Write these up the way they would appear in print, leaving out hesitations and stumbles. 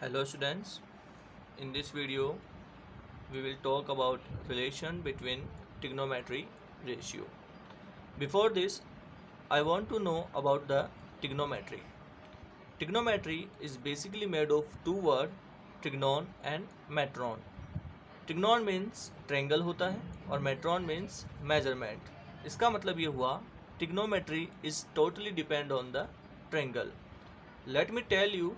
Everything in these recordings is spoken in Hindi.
Hello students, in this video we will talk about relation between trigonometry ratio. Before this, I want to know about the trigonometry. Trigonometry is basically made of two words, trigonon and metron. Trigonon means triangle होता है और metron means measurement. इसका मतलब ये हुआ trigonometry is totally depend on the triangle. Let me tell you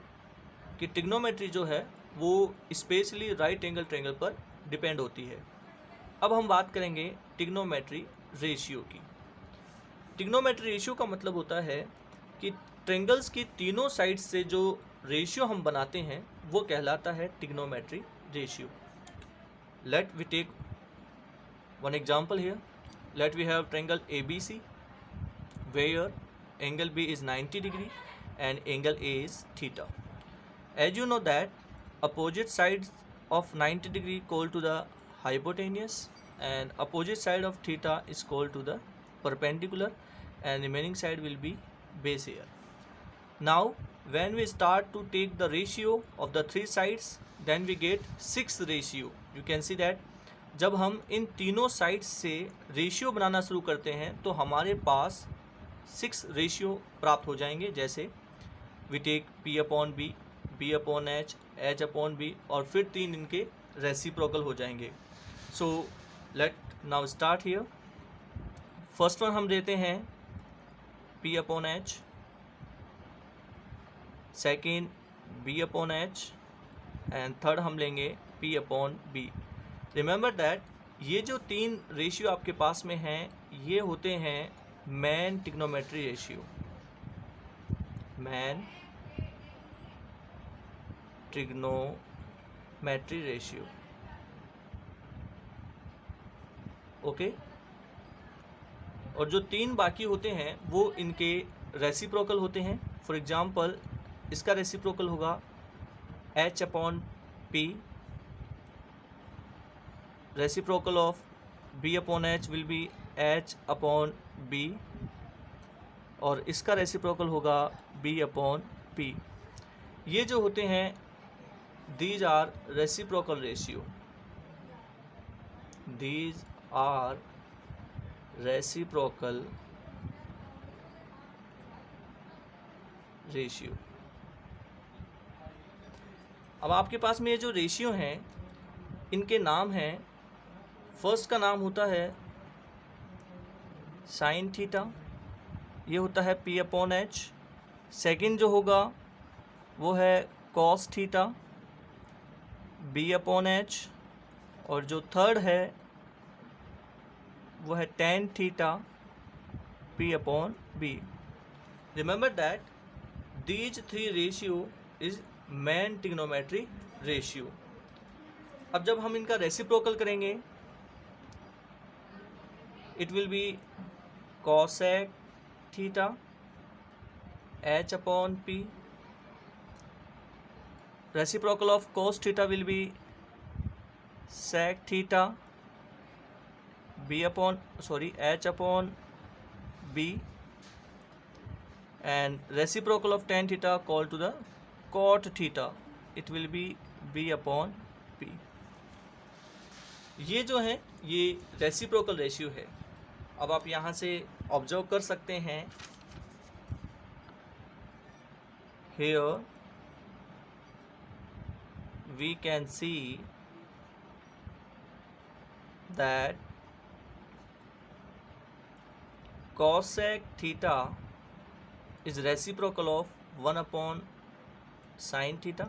कि ट्रिग्नोमेट्री जो है वो स्पेशली राइट एंगल ट्रायंगल पर डिपेंड होती है। अब हम बात करेंगे ट्रिग्नोमेट्री रेशियो की। ट्रिग्नोमेट्री रेशियो का मतलब होता है कि ट्रायंगल्स की तीनों साइड से जो रेशियो हम बनाते हैं वो कहलाता है trigonometry ratio. Let we take one example here. Let we have triangle ABC where angle B is 90 degree and angle A is theta. As you know that opposite sides of 90 degree called to the hypotenuse and opposite side of theta is called to the perpendicular and remaining side will be base here. Now when we start to take the ratio of the three sides then we get 6 ratio. You can see that जब हम इन तीनों साइड्स से रेशियो बनाना शुरू करते हैं तो हमारे पास 6 रेशियो प्राप्त हो जाएंगे। जैसे we take P upon B, B upon H, H upon B और फिर तीन इनके रेसिप्रोकल हो जाएंगे। So let now start here. First one हम देते हैं P upon H, second B upon H and third हम लेंगे P upon B। Remember that ये जो तीन रेशियो आपके पास में हैं ये होते हैं main trigonometry ratio. Main trigonometry ratio, okay. और जो तीन बाकी होते हैं वो इनके रेसिप्रोकल होते हैं। फॉर एग्जांपल इसका रेसिप्रोकल होगा H upon P, reciprocal of B upon H will be H upon B और इसका रेसिप्रोकल होगा B अपॉन P। ये जो होते हैं these are reciprocal ratio. These are reciprocal ratio. अब आपके पास में ये जो रेशियो हैं इनके नाम हैं। फर्स्ट का नाम होता है साइन थीटा, ये होता है P अपॉन H। सेकेंड जो होगा वो है cos theta, B upon H और जो थर्ड है वो है tan theta, P upon B। Remember that these three ratio is main trigonometry ratio. अब जब हम इनका रेसिप्रोकल करेंगे it will B cosec theta H upon P। Reciprocal of cos theta will be sec theta H upon B and reciprocal of tan theta called to the cot theta, it will be B upon P. ये जो है ये रेसिप्रोकल रेशियो है। अब आप यहाँ से ऑब्जर्व कर सकते हैं here we can see that cosec theta is reciprocal of 1 upon sin theta।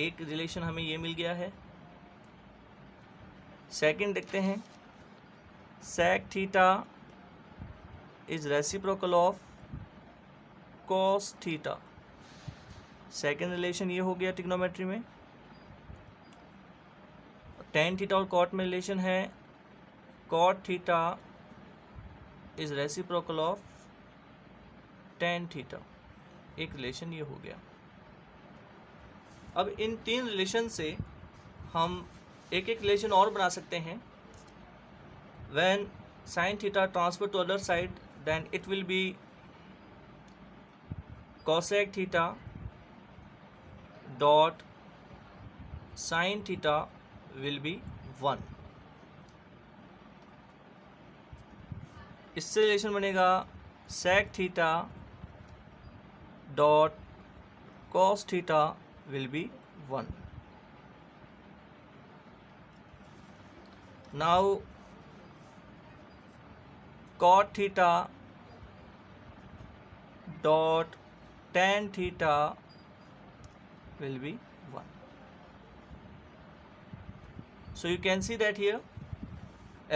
एक रिलेशन हमें ये मिल गया है। सेकंड देखते हैं sec theta is reciprocal of cos theta। Second relation ये हो गया ट्रिग्नोमेट्री में। टेन थीटा और कॉट में रिलेशन है cot theta is reciprocal of tan theta, एक रिलेशन ये हो गया। अब इन तीन रिलेशन से हम एक एक रिलेशन और बना सकते हैं। When sine theta transfer to other side then it will be cosec theta dot sine theta will be 1। इससे रिलेशन बनेगा sec theta dot cos theta will be 1। Now cot theta dot tan theta will be 1. So you can see that here,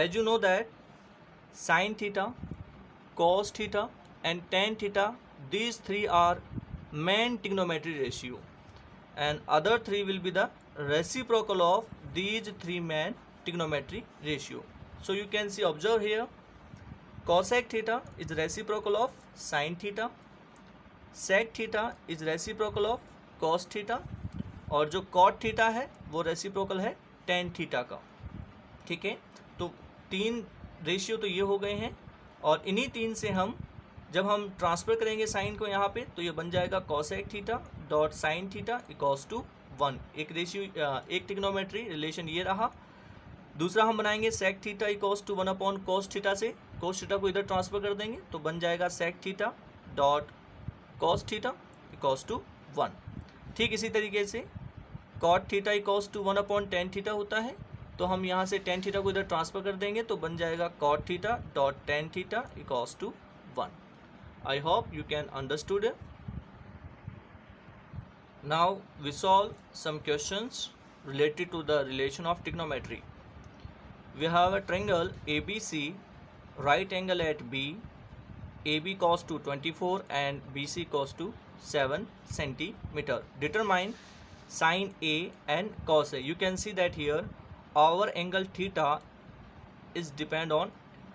as you know that sin theta, cos theta and tan theta, these three are main trigonometry ratio, and other three will be the reciprocal of these three main trigonometry ratio. So you can see, observe here, cosec theta is reciprocal of sin theta, sec theta is reciprocal of cos theta, और जो cot theta है वो रेसिप्रोकल है tan theta का। ठीक है, तो तीन रेशियो तो ये हो गए हैं, और इन्हीं तीन से हम जब हम ट्रांसफर करेंगे साइन को यहाँ पे, तो ये बन जाएगा cosec theta dot sine theta equals to 1। एक रेशियो, एक ट्रिग्नोमेट्री रिलेशन ये रहा। दूसरा हम बनाएंगे sec theta equals to 1 upon cos theta से, कोस थीटा को इधर ट्रांसफर कर देंगे तो बन जाएगा sec theta dot cos theta equals to 1। ठीक इसी तरीके से cot theta equals to 1 upon tan theta होता है, तो हम यहाँ से टेन थीटा को इधर ट्रांसफर कर देंगे तो बन जाएगा cot theta dot tan theta equals to 1। I hope you can understood it. Now we solve some questions related to the relation of trigonometry. We have a triangle ABC, right angle at B, AB cos to 24 and BC cos to 7 centimeter. Determine sin A and cos A. You can see that here our angle theta is depend on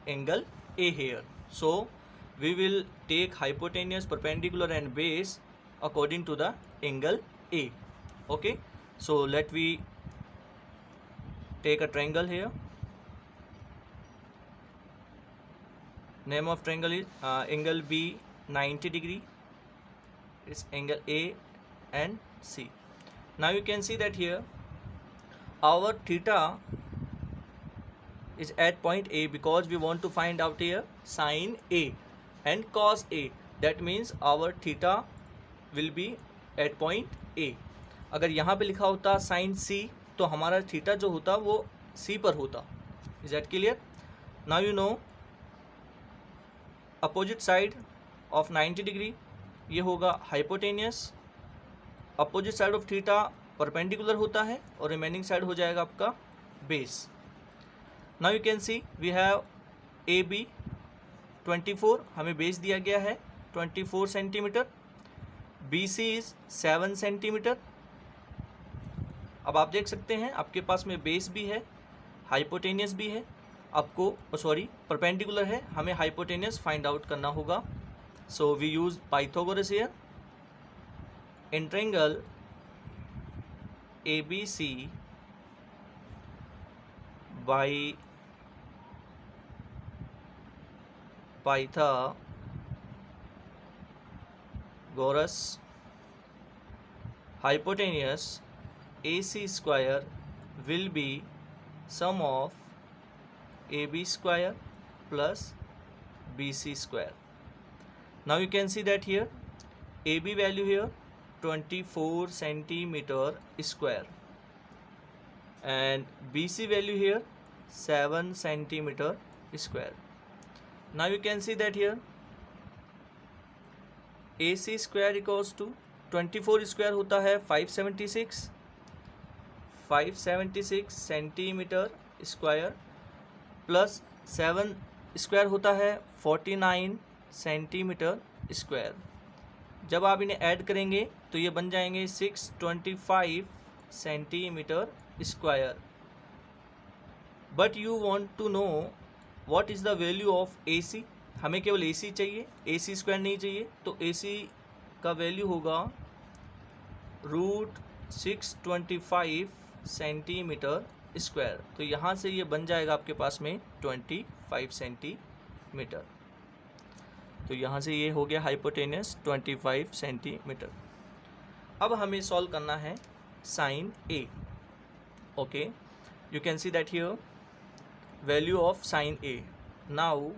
angle A here. So we will take hypotenuse, perpendicular and base according to the angle A. Okay, so let we take a triangle here. Name of triangle is angle B 90 degree. It's angle A and C. Now you can see that here our theta is at point A because we want to find out here sin A and cos A. That means our theta will be at point A. अगर यहाँ पे लिखा होता sin C तो हमारा थीटा जो होता वो C पर होता। Is that clear? Now you know opposite side of 90 degree ये होगा hypotenuse, opposite side of theta perpendicular होता है और रिमेनिंग साइड हो जाएगा आपका base. Now you can see we have A B 24, हमें बेस दिया गया है 24 centimetre, B C is 7 centimetre. अब आप देख सकते हैं आपके पास में बेस भी है, हाइपोटेनियस भी है, आपको सॉरी परपेंडिकुलर है, हमें हाइपोटेनियस फाइंड आउट करना होगा। So we use Pythagoras here. In triangle ABC by Pythagoras, hypotenuse AC square will be sum of AB square plus BC square. Now you can see that here AB value here 24 centimeter square and BC value here 7 centimeter square. Now you can see that here AC square equals to 24 square होता है 576 सेंटीमीटर स्क्वायर प्लस 7 स्क्वायर होता है 49 सेंटीमीटर स्क्वायर। जब आप इन्हें ऐड करेंगे तो ये बन जाएंगे 625 centimetre square. But you want to know what is the value of AC। हमें केवल AC चाहिए, AC स्क्वायर नहीं चाहिए, तो AC का वैल्यू होगा √625 सेंटीमीटर स्क्वायर। तो यहाँ से ये बन जाएगा आपके पास में 25 सेंटीमीटर। तो यहाँ से ये हो गया हाइपोटेनियस 25 सेंटीमीटर। अब हमें सॉल्व करना है sign A। Okay, you can see that here value of sin A. Now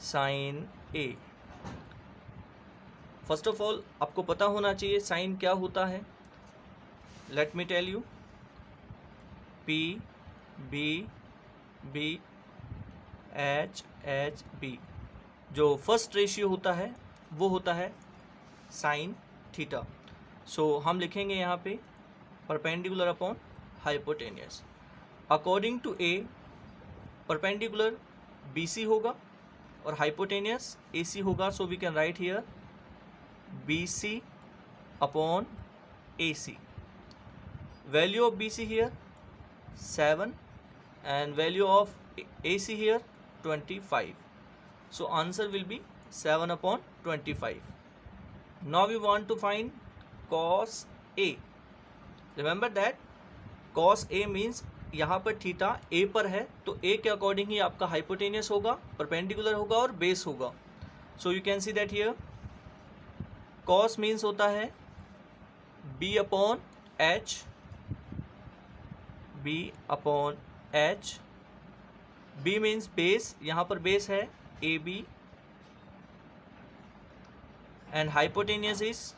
sin A, first of all आपको पता होना चाहिए साइन क्या होता है. Let me tell you. P B B H H B, जो फर्स्ट रेशियो होता है वो होता है साइन थीटा. सो हम लिखेंगे यहाँ पे perpendicular upon hypotenuse. According to A perpendicular BC होगा और हाइपोटेनियस AC होगा. So we can write here BC upon AC. Value of BC here 7 and value of AC here 25. So answer will be 7 upon 25. Now we want to find cos A. Remember that cos A means यहाँ पर थीटा A पर है तो A के अकॉर्डिंग ही आपका हाइपोटेनियस होगा, परपेंडिकुलर होगा और बेस होगा. So you can see that here cos means होता है B upon H, B upon H. B means base, यहाँ पर बेस है AB and hypotenuse is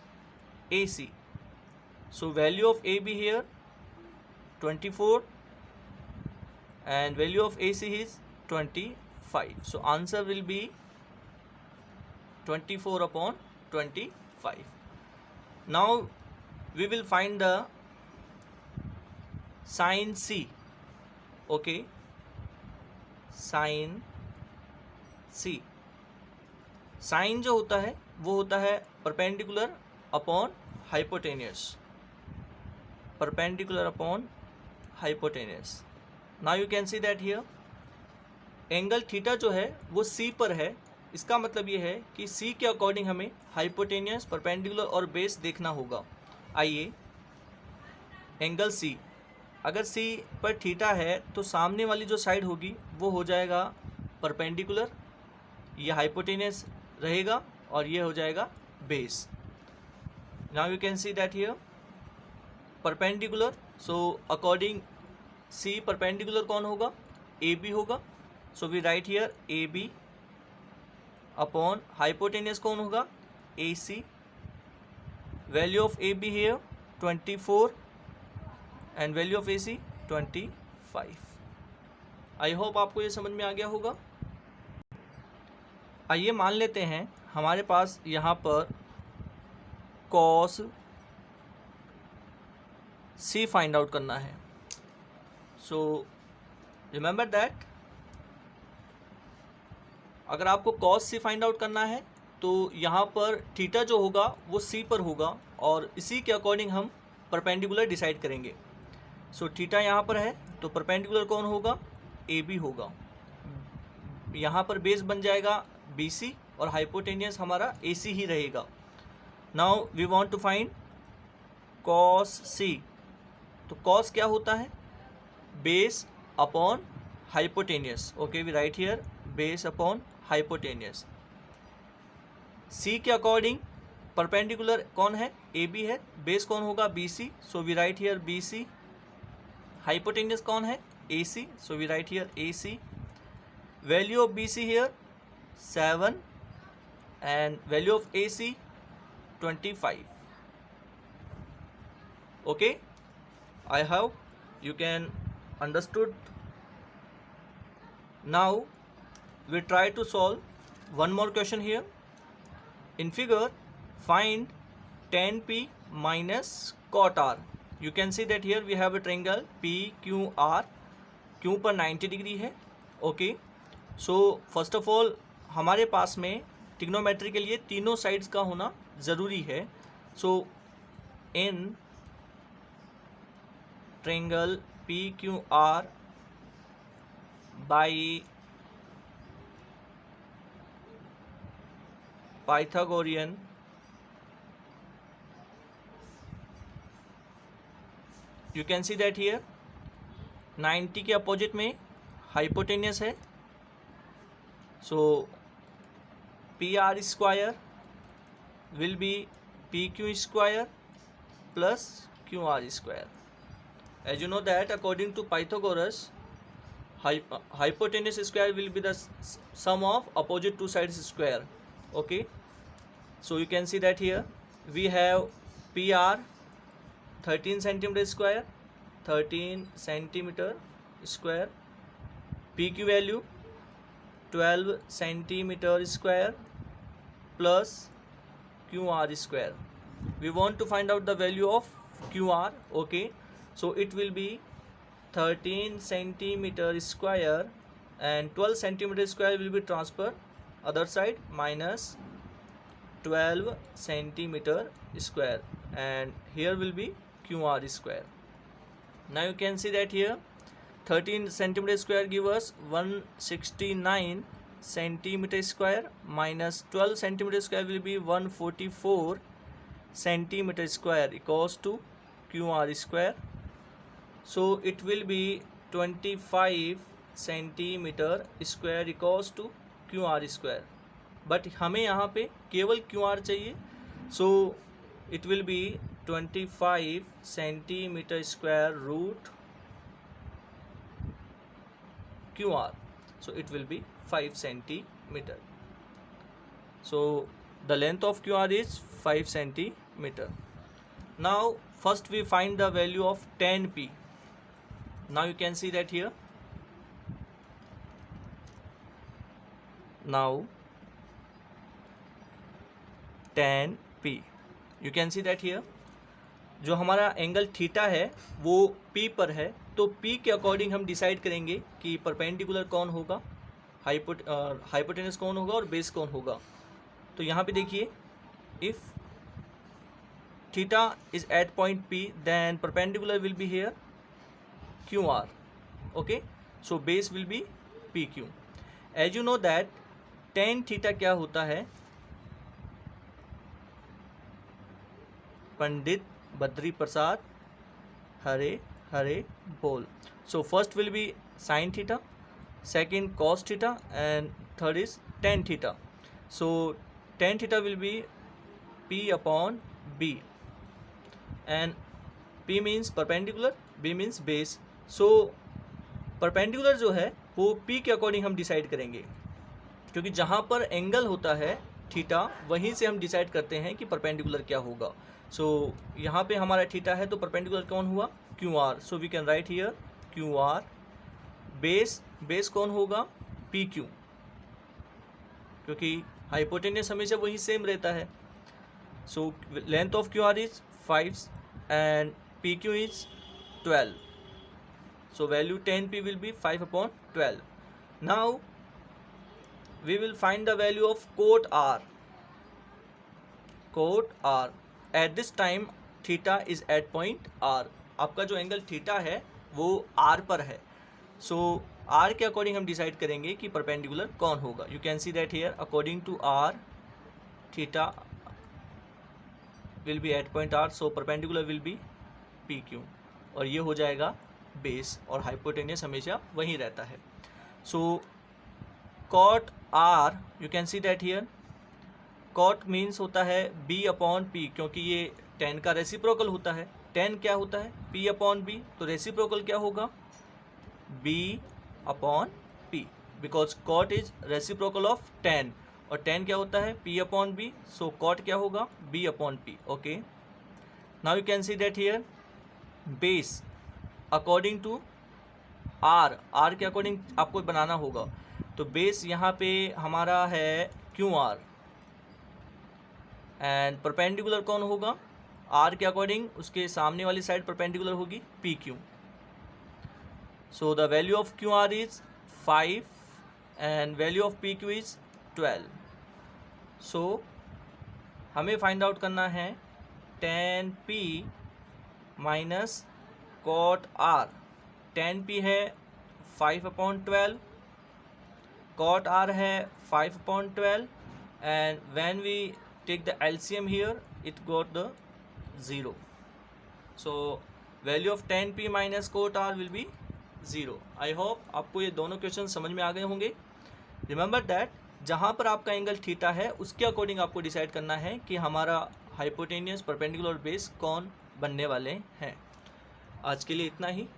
AC. So value of AB here 24 and value of AC is 25. So answer will be 24 upon 25. Now we will find the sin C. Okay, sin C. Sine जो होता है वो होता है perpendicular upon hypotenuse, perpendicular upon hypotenuse. Now you can see that here angle theta जो है वो C पर है. इसका मतलब ये है कि C के अकॉर्डिंग हमें हाइपोटेनियस, परपेंडिकुलर और बेस देखना होगा. आइए, एंगल C, अगर C पर थीटा है तो सामने वाली जो साइड होगी वो हो जाएगा परपेंडिकुलर, ये हाइपोटेनियस रहेगा और ये हो जाएगा base. Now you can see that here perpendicular. So according C perpendicular कौन होगा? AB होगा. So we write here AB upon hypotenuse कौन होगा? AC. Value of AB here 24 and value of AC 25. I hope आपको ये समझ में आ गया होगा. आइए मान लेते हैं हमारे पास यहाँ पर cos C फाइंड आउट करना है. सो रिमेंबर दैट अगर आपको cos C फाइंड आउट करना है तो यहाँ पर थीटा जो होगा वो C पर होगा और इसी के अकॉर्डिंग हम परपेंडिकुलर डिसाइड करेंगे. सो थीटा यहाँ पर है तो परपेंडिकुलर कौन होगा? AB होगा. यहाँ पर बेस बन जाएगा BC और हाइपोटेनियस हमारा AC ही रहेगा. Now we want to find cos C. तो cos क्या होता है? Base upon hypotenuse. Okay, we write here base upon hypotenuse. C के अकॉर्डिंग परपेंडिकुलर कौन है? AB है. बेस कौन होगा? BC. So we write here BC. Hypotenuse कौन है? AC. So we write here AC. Value of BC here 7 and value of AC 25. Okay, I hope you can understood. Now we try to solve one more question here. In figure, find tan P minus cot R. You can see that here we have a triangle PQR. Q पर 90 डिग्री है. Okay, so first of all हमारे पास में ट्रिग्नोमेट्री के लिए तीनों साइड्स का होना ज़रूरी है. So in triangle PQR by Pythagorean you can see that here 90 के अपोजिट में हाइपोटेनियस है. So PR square will be PQ square plus QR square. As you know that according to Pythagoras, hypotenuse square will be the sum of opposite two sides square. Okay, so you can see that here we have PR 13 centimeter square, 13 centimeter square, PQ value 12 centimeter square plus QR square. We want to find out the value of QR. Okay, so it will be 13 centimeter square and 12 centimeter square will be transfer other side minus 12 centimeter square, and here will be QR square. Now you can see that here 13 centimeter square give us 169 centimeter square minus 12 centimeter square will be 144 centimeter square equals to QR square. So it will be 25 centimeter square equals to QR square. But हमें यहाँ पे केवल QR चाहिए, so it will be 25 centimetre square root QR. So it will be 5 centimeter. So the length of QR is 5 centimeter. Now first we find the value of tan P. Now you can see that here. Now tan P, you can see that here. जो हमारा एंगल थीटा है वो P पर है, तो P के अकॉर्डिंग हम डिसाइड करेंगे कि परपेंडिकुलर कौन होगा, हाइपोटेनस कौन होगा और बेस कौन होगा. तो यहाँ पे देखिए, if theta is at point P then perpendicular will be here QR. Okay, so base will be PQ. As you know that tan theta क्या होता है, पंडित बद्री प्रसाद हरे हरे बोल. So first will be sine theta, second cos theta and third is tan theta. So tan theta will be P upon B and P means perpendicular, B means base. So perpendicular जो है वो P के अकॉर्डिंग हम डिसाइड करेंगे, क्योंकि जहाँ पर एंगल होता है थीटा वहीं से हम डिसाइड करते हैं कि परपेंडिकुलर क्या होगा. सो यहाँ पे हमारा थीटा है तो परपेंडिकुलर कौन हुआ, QR. So we can write here QR. Base कौन होगा, PQ, क्योंकि हाइपोटेनस हमेशा वही सेम रहता है. So length of QR is 5 and PQ is 12. So value 10P will be 5 upon 12. Now we will find the value of cot R. Cot R. At this time theta is at point R. आपका जो एंगल थीटा है वो R पर है. So R के अकॉर्डिंग हम डिसाइड करेंगे कि परपेंडिकुलर कौन होगा. You can see that here according to R theta will be at point R. So perpendicular will be PQ. और ये हो जाएगा बेस, और हाइपोटेनियस हमेशा वहीं रहता है. So cot R, you can see that here. cot means होता है B अपॉन P, क्योंकि ये tan का रेसिप्रोकल होता है. tan क्या होता है, P अपॉन B, तो रेसिप्रोकल क्या होगा, B upon P, because cot is reciprocal of tan, और tan क्या होता है, P upon B. So cot क्या होगा, B upon P. Okay, now you can see that here base according to R के अकॉर्डिंग आपको बनाना होगा. तो बेस यहाँ पे हमारा है QR एंड परपेंडिकुलर कौन होगा, R के अकॉर्डिंग उसके सामने वाली साइड परपेंडिकुलर होगी PQ. So the value of QR is 5 and value of PQ is 12. सो हमें फाइंड आउट करना है tan P minus cot R. tan P है 5 अपॉन 12, cot R है 5 upon 12, and when we take the LCM here it got the 0. So value of tan P minus cot R will be 0. I hope आपको ये दोनों क्वेश्चन समझ में आ गए होंगे. Remember that जहाँ पर आपका एंगल थीटा है उसके अकॉर्डिंग आपको डिसाइड करना है कि हमारा हाइपोटेनियस, परपेंडिकुलर, बेस कौन बनने वाले हैं। आज के लिए इतना ही।